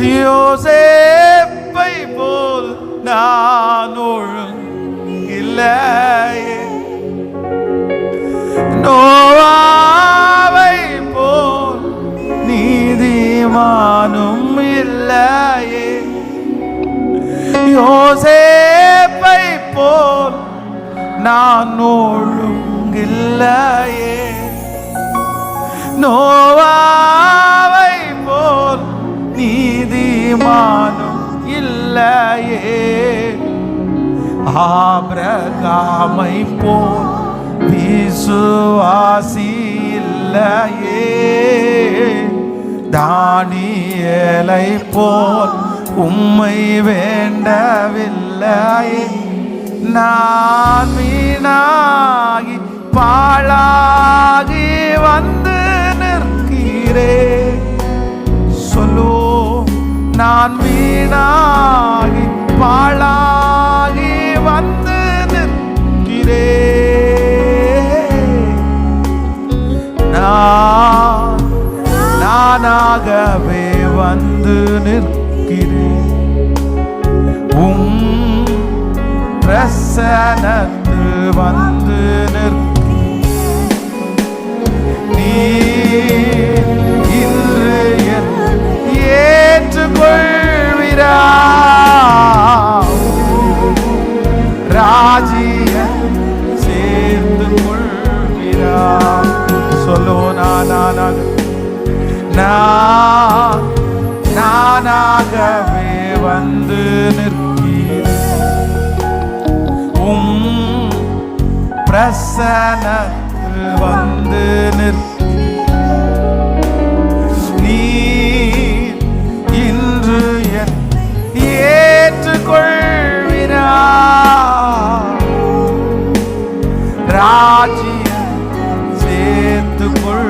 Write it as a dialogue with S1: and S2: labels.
S1: யோசேப்பை போல் நான் ஒழுங்கில்லையே, நோவாவை போல் நீதிமானும் இல்லையே, யோசேப்பை போல் நான் ஒழுங்கில்லையே, நோவாவை போல் நீதிமானும் இல்லையே, ஆபிரகாமை போல் விசுவாசி இல்லையே, தானியேலை போல் உம்மை வேண்டவில்லையே, நான் வீணாகி பாழாகி வந்து நிற்கிறேன். சொல்லு, நான் வீணாகி பாழாகி வந்து நிற்கிறேன். நானாகவே வந்து நிற்கிறேன். பிரசன்னத்தில் வந்து நிற்கிறேன். நீர் இன்று ஏற்றுக்கொள்வீரா, ராஜ்ய சேர்ந்து கொள்வீரா. சொல்லோ, நானாகவே வந்து நிற்கிறேன். பிரசன்னத்தில் வந்து நீர் இன்று ஏற்றுக்கொள்வீரா, ராஜ்யம் சேர்த்து கொள்